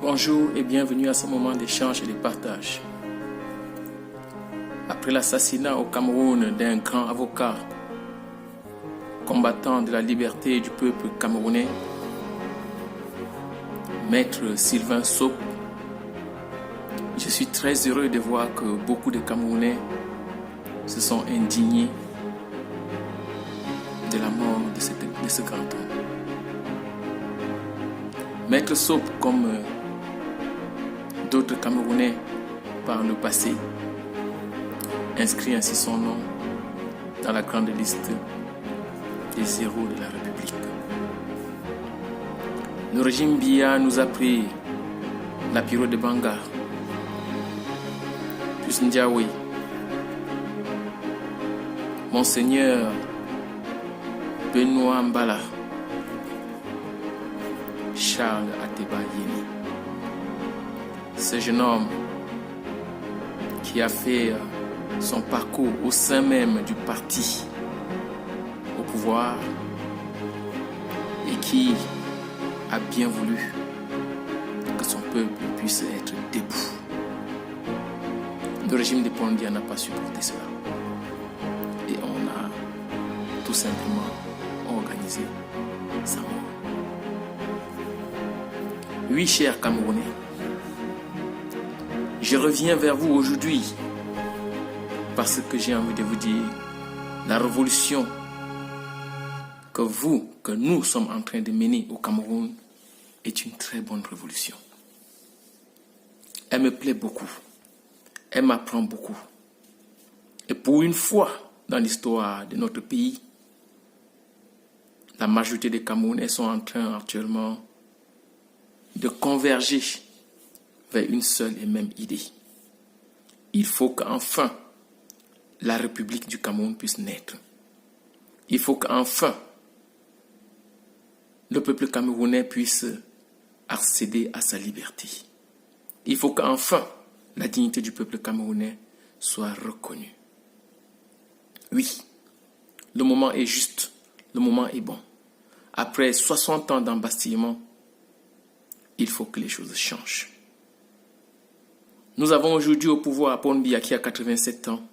Bonjour et bienvenue à ce moment d'échange et de partage. Après l'assassinat au Cameroun d'un grand avocat, combattant de la liberté du peuple camerounais, Maître Sylvain Sop, je suis très heureux de voir que beaucoup de Camerounais se sont indignés de la mort de ce grand homme. Maître Sop, comme d'autres Camerounais par le passé, inscrit ainsi son nom dans la grande liste des héros de la République. Le régime Biya nous a pris la pyro de Banga, plus Ndiaoui, Monseigneur Benoît Mbala, Charles Ateba Yeni. Ce jeune homme qui a fait son parcours au sein même du parti au pouvoir et qui a bien voulu que son peuple puisse être debout. Le régime de Paul Biya n'a pas supporté cela et on a tout simplement organisé sa mort. Oui, chers Camerounais, je reviens vers vous aujourd'hui parce que j'ai envie de vous dire, la révolution que nous sommes en train de mener au Cameroun est une très bonne révolution. Elle me plaît beaucoup. Elle m'apprend beaucoup. Et pour une fois dans l'histoire de notre pays, la majorité des Camerounais sont en train actuellement de converger vers une seule et même idée. Il faut qu'enfin la République du Cameroun puisse naître. Il faut qu'enfin le peuple camerounais puisse accéder à sa liberté. Il faut qu'enfin la dignité du peuple camerounais soit reconnue. Oui, le moment est juste, le moment est bon. Après 60 ans d'embastillement, il faut que les choses changent. Nous avons aujourd'hui au pouvoir Paul Biya qui a 87 ans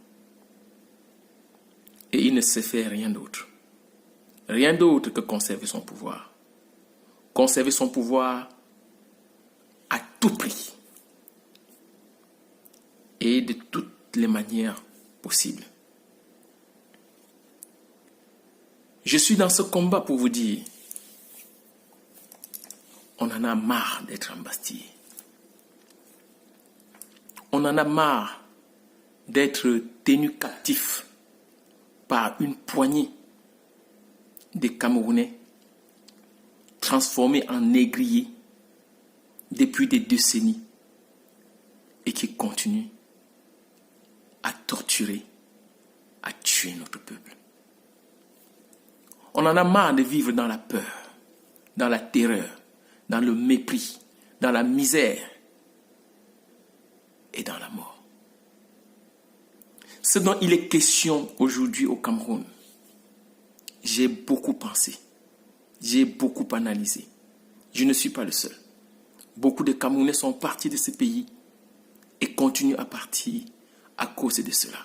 et il ne sait faire rien d'autre. Rien d'autre que conserver son pouvoir. Conserver son pouvoir à tout prix et de toutes les manières possibles. Je suis dans ce combat pour vous dire, on en a marre d'être embastillé. On en a marre d'être tenu captif par une poignée de Camerounais transformés en négriers depuis des décennies et qui continuent à torturer, à tuer notre peuple. On en a marre de vivre dans la peur, dans la terreur, dans le mépris, dans la misère et dans la mort. Ce dont il est question aujourd'hui au Cameroun, j'ai beaucoup pensé, j'ai beaucoup analysé. Je ne suis pas le seul. Beaucoup de Camerounais sont partis de ce pays et continuent à partir à cause de cela.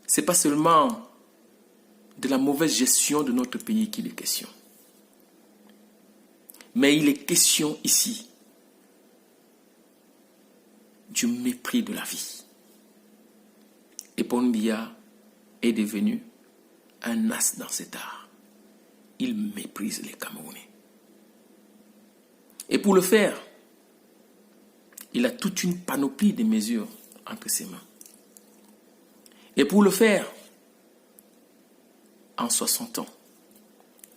Ce n'est pas seulement de la mauvaise gestion de notre pays qu'il est question. Mais il est question ici du mépris de la vie. Et Paul Biya est devenu un as dans cet art. Il méprise les Camerounais. Et pour le faire, il a toute une panoplie de mesures entre ses mains. Et pour le faire, en 60 ans,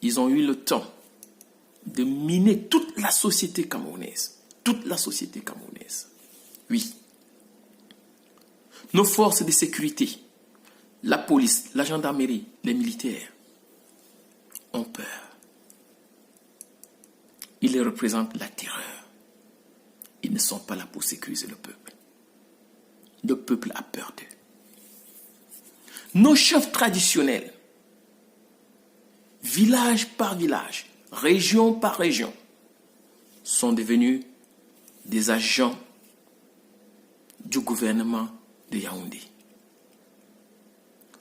ils ont eu le temps de miner toute la société camerounaise. Toute la société camerounaise. Oui. Nos forces de sécurité, la police, la gendarmerie, les militaires ont peur. Ils représentent la terreur. Ils ne sont pas là pour sécuriser le peuple. Le peuple a peur d'eux. Nos chefs traditionnels, village par village, région par région, sont devenus des agents du gouvernement de Yaoundé.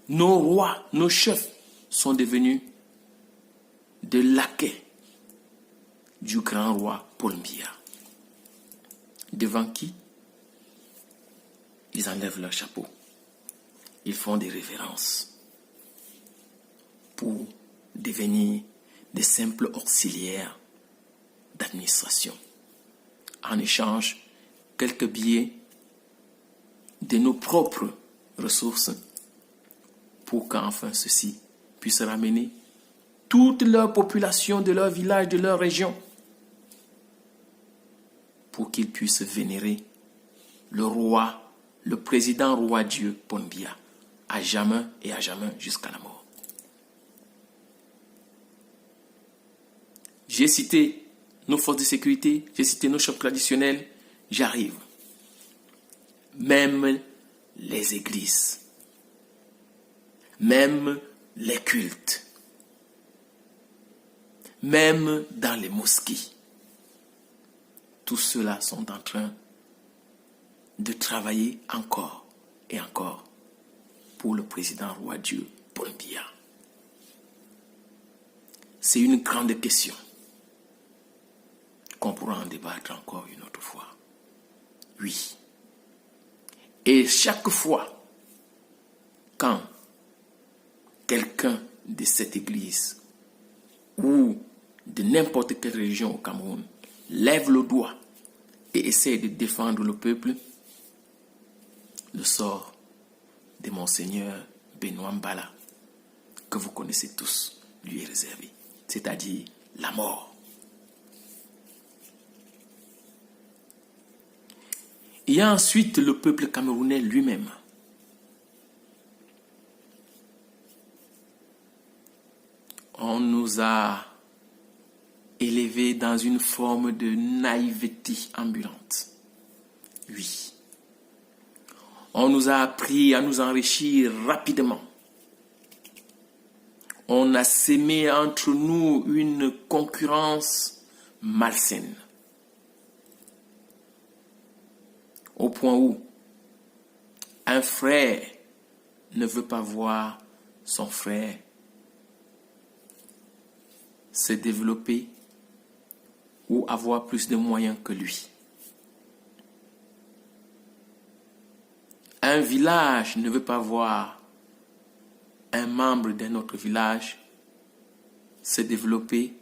Nos rois, nos chefs sont devenus des laquais du grand roi Paul Biya. Devant qui ils enlèvent leur chapeau. Ils font des révérences pour devenir des simples auxiliaires d'administration. En échange, quelques billets de nos propres ressources pour qu'enfin ceux-ci puissent ramener toute leur population de leur village, de leur région, pour qu'ils puissent vénérer le roi, le président roi Dieu Paul Biya, à jamais et à jamais jusqu'à la mort. J'ai cité nos forces de sécurité, j'ai cité nos chefs traditionnels, j'arrive. Même les églises, même les cultes, même dans les mosquées, tous ceux-là sont en train de travailler encore et encore pour le président roi Dieu Paul Biya. C'est une grande question qu'on pourra en débattre encore une autre fois. Oui. Et chaque fois, quand quelqu'un de cette église ou de n'importe quelle région au Cameroun lève le doigt et essaie de défendre le peuple, le sort de Monseigneur Benoît Mbala, que vous connaissez tous, lui est réservé, c'est-à-dire la mort. Il y a ensuite le peuple camerounais lui-même. On nous a élevés dans une forme de naïveté ambulante. Oui. On nous a appris à nous enrichir rapidement. On a sémé entre nous une concurrence malsaine. Au point où un frère ne veut pas voir son frère se développer ou avoir plus de moyens que lui. Un village ne veut pas voir un membre d'un autre village se développer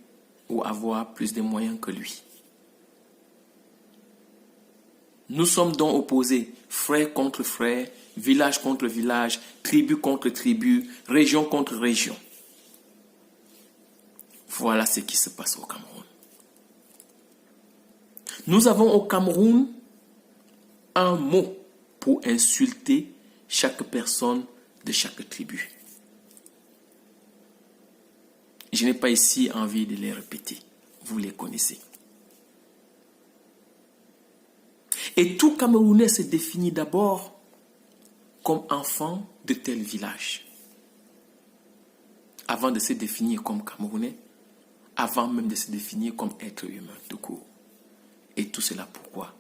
ou avoir plus de moyens que lui. Nous sommes donc opposés, frère contre frère, village contre village, tribu contre tribu, région contre région. Voilà ce qui se passe au Cameroun. Nous avons au Cameroun un mot pour insulter chaque personne de chaque tribu. Je n'ai pas ici envie de les répéter. Vous les connaissez. Et tout Camerounais se définit d'abord comme enfant de tel village. Avant de se définir comme Camerounais, avant même de se définir comme être humain tout court. Et tout cela pourquoi?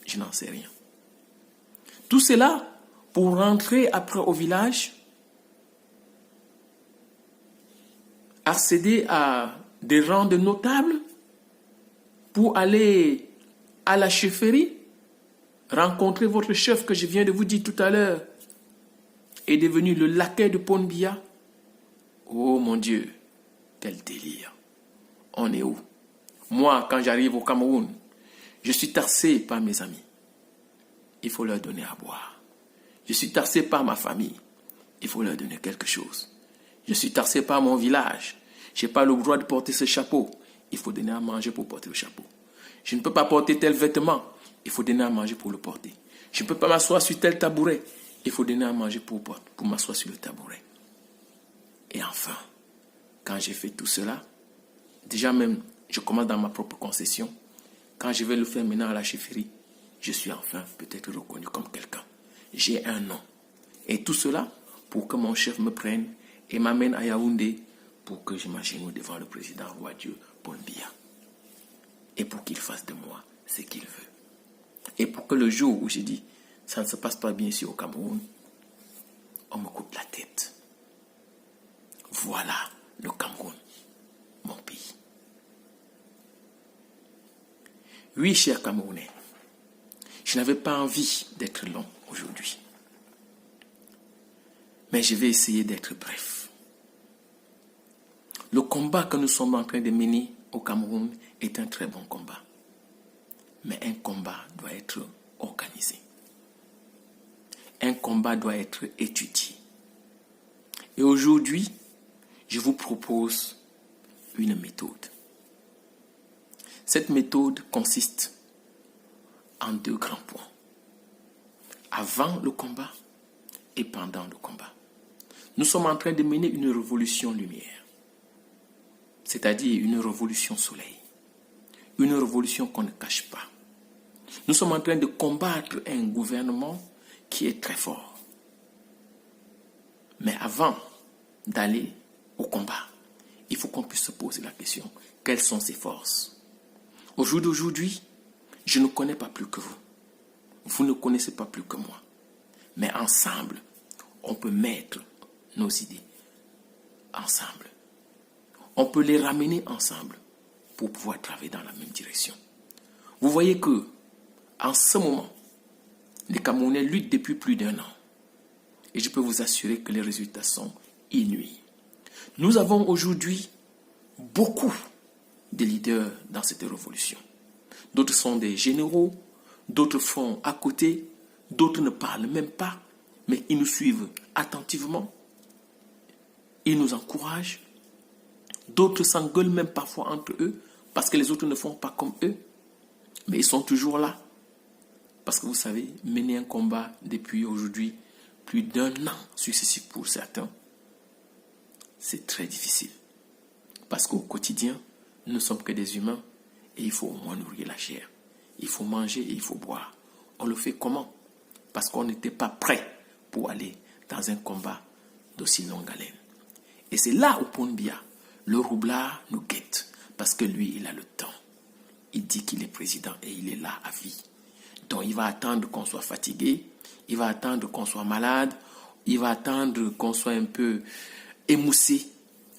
Je n'en sais rien. Tout cela pour rentrer après au village, accéder à des rangs de notables, pour aller à la chefferie, rencontrer votre chef que je viens de vous dire tout à l'heure, est devenu le laquais de Paul Biya. Oh mon Dieu, quel délire. On est où? Moi, quand j'arrive au Cameroun, je suis taxé par mes amis. Il faut leur donner à boire. Je suis taxé par ma famille. Il faut leur donner quelque chose. Je suis taxé par mon village. Je n'ai pas le droit de porter ce chapeau. Il faut donner à manger pour porter le chapeau. Je ne peux pas porter tel vêtement. Il faut donner à manger pour le porter. Je ne peux pas m'asseoir sur tel tabouret. Il faut donner à manger pour m'asseoir sur le tabouret. Et enfin, quand j'ai fait tout cela, déjà même, je commence dans ma propre concession. Quand je vais le faire maintenant à la chefferie, je suis enfin peut-être reconnu comme quelqu'un. J'ai un nom. Et tout cela pour que mon chef me prenne et m'amène à Yaoundé pour que je m'agenouille devant le président roi Dieu Paul Biya. Et pour qu'il fasse de moi ce qu'il veut. Et pour que le jour où j'ai dit, ça ne se passe pas bien ici au Cameroun, on me coupe la tête. Voilà le Cameroun, mon pays. Oui, chers Camerounais, je n'avais pas envie d'être long aujourd'hui. Mais je vais essayer d'être bref. Le combat que nous sommes en train de mener au Cameroun est un très bon combat. Mais un combat doit être organisé. Un combat doit être étudié. Et aujourd'hui, je vous propose une méthode. Cette méthode consiste en 2 grands points. Avant le combat et pendant le combat. Nous sommes en train de mener une révolution lumière. C'est-à-dire une révolution soleil. Une révolution qu'on ne cache pas. Nous sommes en train de combattre un gouvernement qui est très fort. Mais avant d'aller au combat, il faut qu'on puisse se poser la question, quelles sont ses forces? Au jour d'aujourd'hui, je ne connais pas plus que vous. Vous ne connaissez pas plus que moi. Mais ensemble, on peut mettre nos idées ensemble. On peut les ramener ensemble pour pouvoir travailler dans la même direction. Vous voyez que, en ce moment, les Camerounais luttent depuis plus d'1 an. Et je peux vous assurer que les résultats sont inouïs. Nous avons aujourd'hui beaucoup de leaders dans cette révolution. D'autres sont des généraux, d'autres font à côté, d'autres ne parlent même pas, mais ils nous suivent attentivement. Ils nous encouragent. D'autres s'engueulent même parfois entre eux parce que les autres ne font pas comme eux. Mais ils sont toujours là. Parce que vous savez, mener un combat depuis aujourd'hui plus d'1 an successif pour certains, c'est très difficile. Parce qu'au quotidien, nous ne sommes que des humains et il faut au moins nourrir la chair. Il faut manger et il faut boire. On le fait comment? Parce qu'on n'était pas prêt pour aller dans un combat d'aussi longue haleine. Et c'est là où Paul Biya, le roublard, nous guette. Parce que lui, il a le temps. Il dit qu'il est président et il est là à vie. Donc il va attendre qu'on soit fatigué, il va attendre qu'on soit malade, il va attendre qu'on soit un peu émoussé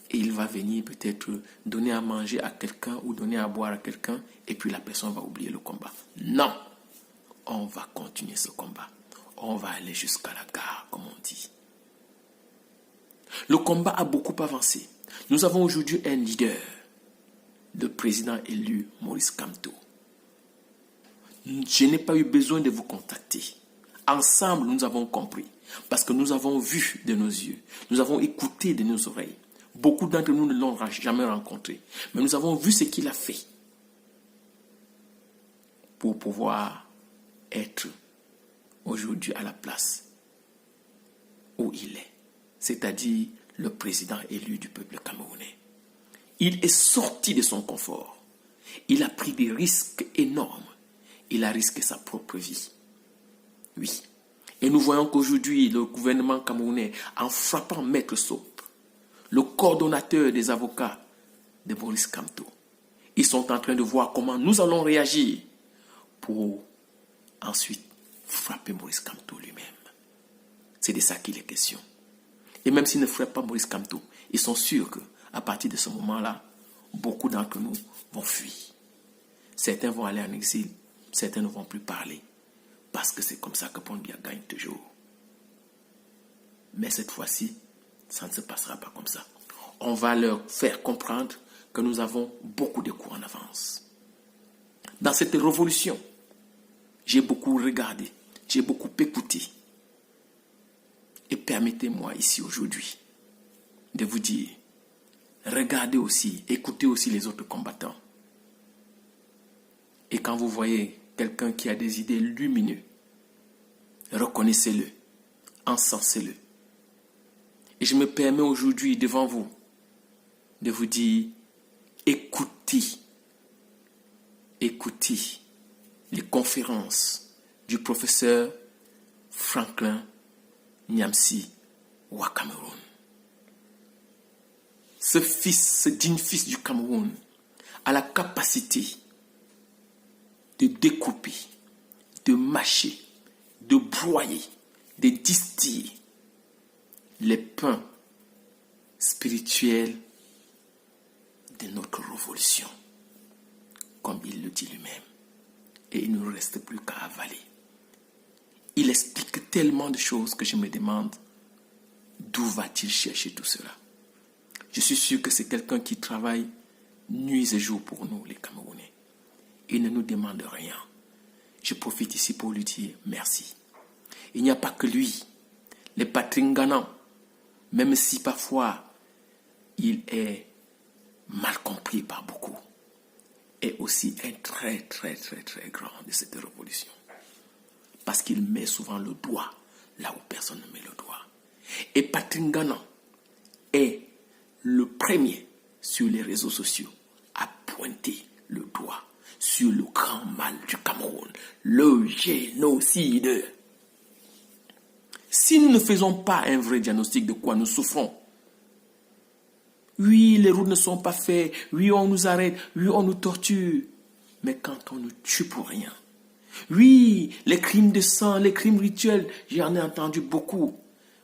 et il va venir peut-être donner à manger à quelqu'un ou donner à boire à quelqu'un et puis la personne va oublier le combat. Non, on va continuer ce combat. On va aller jusqu'à la gare, comme on dit. Le combat a beaucoup avancé. Nous avons aujourd'hui un leader, le président élu Maurice Kamto. Je n'ai pas eu besoin de vous contacter. Ensemble, nous avons compris. Parce que nous avons vu de nos yeux. Nous avons écouté de nos oreilles. Beaucoup d'entre nous ne l'ont jamais rencontré. Mais nous avons vu ce qu'il a fait. Pour pouvoir être aujourd'hui à la place où il est. C'est-à-dire le président élu du peuple camerounais. Il est sorti de son confort. Il a pris des risques énormes. Il a risqué sa propre vie. Oui. Et nous voyons qu'aujourd'hui, le gouvernement camerounais, en frappant Maître Sope, le coordonnateur des avocats de Maurice Kamto, ils sont en train de voir comment nous allons réagir pour ensuite frapper Maurice Kamto lui-même. C'est de ça qu'il est question. Et même s'ils ne frappent pas Maurice Kamto, ils sont sûrs qu'à partir de ce moment-là, beaucoup d'entre nous vont fuir. Certains vont aller en exil. Certains ne vont plus parler parce que c'est comme ça que Paul Biya gagne toujours. Mais cette fois-ci, ça ne se passera pas comme ça. On va leur faire comprendre que nous avons beaucoup de coups en avance. Dans cette révolution, j'ai beaucoup regardé, j'ai beaucoup écouté. Et permettez-moi ici aujourd'hui de vous dire, regardez aussi, écoutez aussi les autres combattants. Et quand vous voyez quelqu'un qui a des idées lumineuses, reconnaissez-le, encensez-le. Et je me permets aujourd'hui devant vous de vous dire, écoutez les conférences du professeur Franklin Nyamsi au Cameroun. Ce digne fils du Cameroun a la capacité de découper, de mâcher, de broyer, de distiller les pains spirituels de notre révolution, comme il le dit lui-même. Et il ne nous reste plus qu'à avaler. Il explique tellement de choses que je me demande d'où va-t-il chercher tout cela. Je suis sûr que c'est quelqu'un qui travaille nuit et jour pour nous, les Camerounais. Il ne nous demande rien. Je profite ici pour lui dire merci. Il n'y a pas que lui. Les Patrick Ganan, même si parfois il est mal compris par beaucoup, est aussi un très grand de cette révolution. Parce qu'il met souvent le doigt là où personne ne met le doigt. Et Patrick Ganan est le premier sur les réseaux sociaux à pointer le doigt sur le grand mal du Cameroun, le génocide. Si nous ne faisons pas un vrai diagnostic de quoi nous souffrons, oui, les routes ne sont pas faites, oui, on nous arrête, oui, on nous torture, mais quand on nous tue pour rien, oui, les crimes de sang, les crimes rituels, j'en ai entendu beaucoup,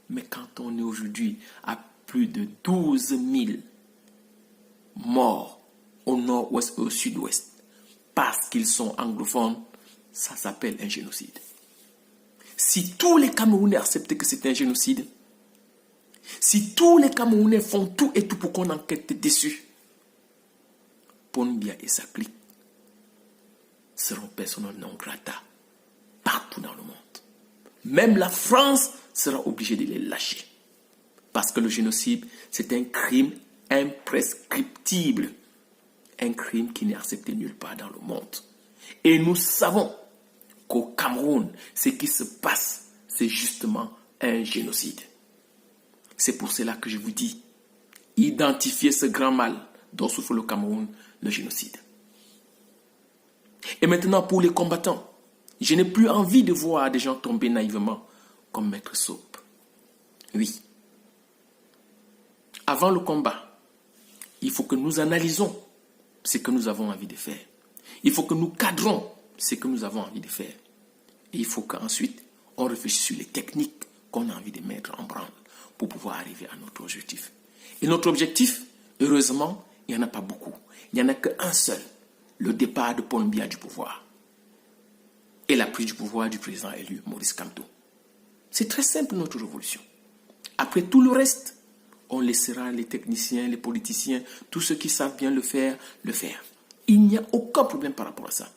mais quand on est aujourd'hui à plus de 12 000 morts au nord-ouest et au sud-ouest, parce qu'ils sont anglophones, ça s'appelle un génocide. Si tous les Camerounais acceptent que c'est un génocide, si tous les Camerounais font tout et tout pour qu'on enquête dessus, Paul Biya et sa clique seront persona non grata partout dans le monde. Même la France sera obligée de les lâcher. Parce que le génocide, c'est un crime imprescriptible. Un crime qui n'est accepté nulle part dans le monde. Et nous savons qu'au Cameroun, ce qui se passe, c'est justement un génocide. C'est pour cela que je vous dis, identifiez ce grand mal dont souffre le Cameroun, le génocide. Et maintenant, pour les combattants, je n'ai plus envie de voir des gens tomber naïvement comme Maître Soap. Oui. Avant le combat, il faut que nous analysons ce que nous avons envie de faire. Il faut que nous cadrons ce que nous avons envie de faire. Et il faut qu'ensuite, on réfléchisse sur les techniques qu'on a envie de mettre en branle pour pouvoir arriver à notre objectif. Et notre objectif, heureusement, il n'y en a pas beaucoup. Il n'y en a qu'un seul, le départ de Paul Biya du pouvoir. Et la prise du pouvoir du président élu, Maurice Kamto. C'est très simple, notre révolution. Après tout le reste, on laissera les techniciens, les politiciens, tous ceux qui savent bien le faire, le faire. Il n'y a aucun problème par rapport à ça.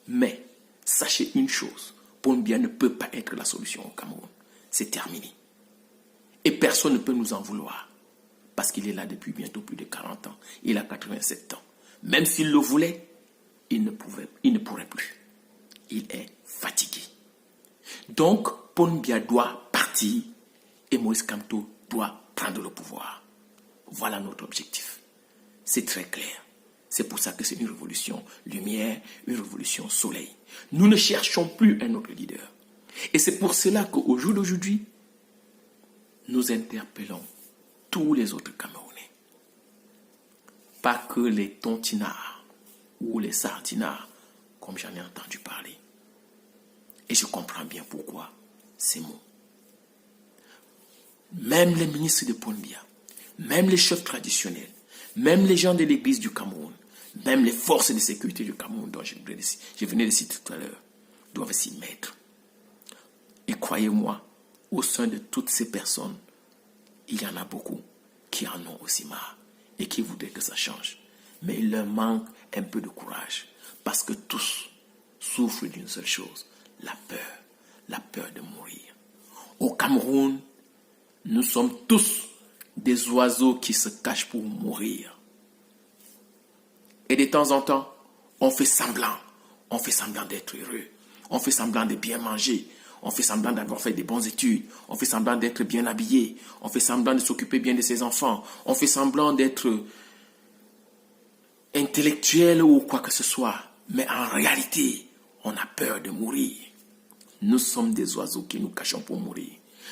Mais, sachez une chose, Paul Biya ne peut pas être la solution au Cameroun. C'est terminé. Et personne ne peut nous en vouloir. Parce qu'il est là depuis bientôt plus de 40 ans. Il a 87 ans. Même s'il le voulait, il ne pourrait plus. Il est fatigué. Donc, Paul Biya doit partir et Maurice Kamto doit prendre le pouvoir. Voilà notre objectif. C'est très clair. C'est pour ça que c'est une révolution lumière, une révolution soleil. Nous ne cherchons plus un autre leader. Et c'est pour cela qu'au jour d'aujourd'hui, nous interpellons tous les autres Camerounais. Pas que les tontinards ou les sardinards, comme j'en ai entendu parler. Et je comprends bien pourquoi ces mots. Même les ministres de Paul Biya, même les chefs traditionnels, même les gens de l'église du Cameroun, même les forces de sécurité du Cameroun, dont je venais de citer tout à l'heure, doivent s'y mettre. Et croyez-moi, au sein de toutes ces personnes, il y en a beaucoup qui en ont aussi marre et qui voudraient que ça change. Mais il leur manque un peu de courage parce que tous souffrent d'une seule chose, la peur de mourir. Au Cameroun, nous sommes tous des oiseaux qui se cachent pour mourir. Et de temps en temps, on fait semblant d'être heureux, on fait semblant de bien manger, on fait semblant d'avoir fait des bonnes études, on fait semblant d'être bien habillé, on fait semblant de s'occuper bien de ses enfants, on fait semblant d'être intellectuel ou quoi que ce soit. Mais en réalité, on a peur de mourir. Nous sommes des oiseaux qui nous cachons pour mourir.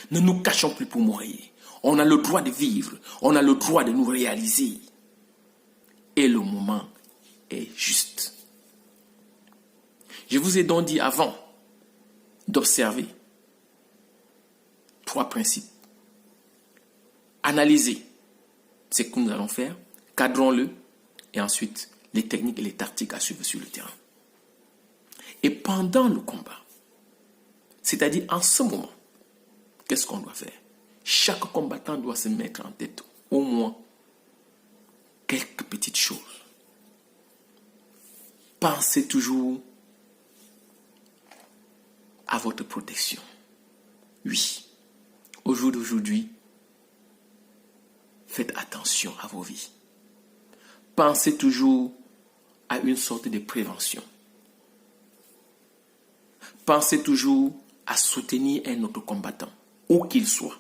Ne nous cachons plus pour mourir. On a le droit de vivre, on a le droit de nous réaliser. Et le moment est juste. Je vous ai donc dit avant d'observer 3 principes. Analysez ce que nous allons faire, cadrons-le, et ensuite les techniques et les tactiques à suivre sur le terrain. Et pendant le combat, c'est-à-dire en ce moment, qu'est-ce qu'on doit faire? Chaque combattant doit se mettre en tête au moins quelques petites choses. Pensez toujours à votre protection. Oui, au jour d'aujourd'hui, faites attention à vos vies. Pensez toujours à une sorte de prévention. Pensez toujours à soutenir un autre combattant, où qu'il soit.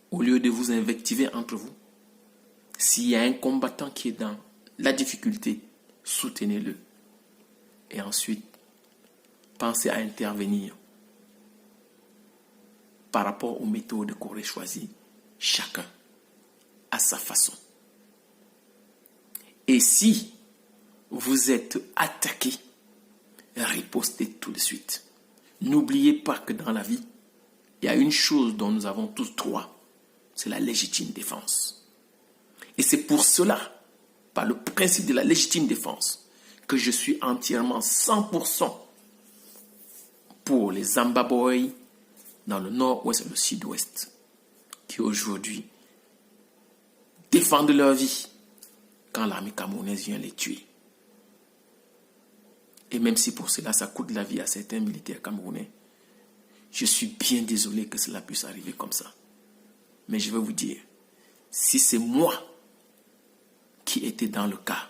Au lieu de vous invectiver entre vous, s'il y a un combattant qui est dans la difficulté, soutenez-le. Et ensuite, pensez à intervenir par rapport aux méthodes qu'aurait choisies chacun à sa façon. Et si vous êtes attaqué, ripostez tout de suite. N'oubliez pas que dans la vie, il y a une chose dont nous avons tous droit, c'est la légitime défense. Et c'est pour cela, par le principe de la légitime défense, que je suis entièrement 100% pour les Zambabwei dans le nord-ouest et le sud-ouest, qui aujourd'hui défendent leur vie quand l'armée camerounaise vient les tuer. Et même si pour cela, ça coûte la vie à certains militaires camerounais, je suis bien désolé que cela puisse arriver comme ça. Mais je vais vous dire, si c'est moi qui étais dans le cas,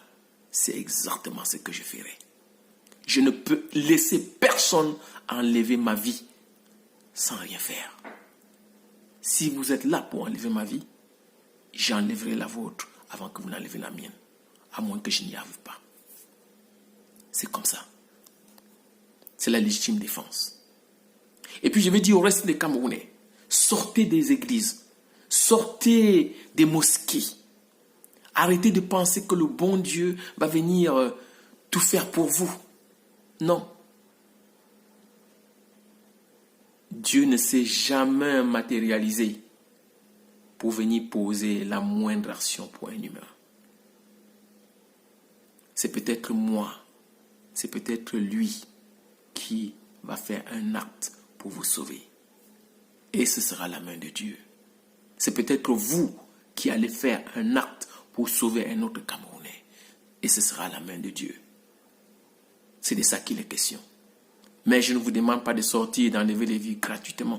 c'est exactement ce que je ferais. Je ne peux laisser personne enlever ma vie sans rien faire. Si vous êtes là pour enlever ma vie, j'enlèverai la vôtre avant que vous n'enlevez la mienne, à moins que je n'y arrive pas. C'est comme ça. C'est la légitime défense. Et puis je vais dire au reste des Camerounais, sortez des églises, sortez des mosquées. Arrêtez de penser que le bon Dieu va venir tout faire pour vous. Non. Dieu ne s'est jamais matérialisé pour venir poser la moindre action pour un humain. C'est peut-être moi, c'est peut-être lui qui va faire un acte pour vous sauver. Et ce sera la main de Dieu. C'est peut-être vous qui allez faire un acte pour sauver un autre Camerounais. Et ce sera la main de Dieu. C'est de ça qu'il est question. Mais je ne vous demande pas de sortir et d'enlever les vies gratuitement.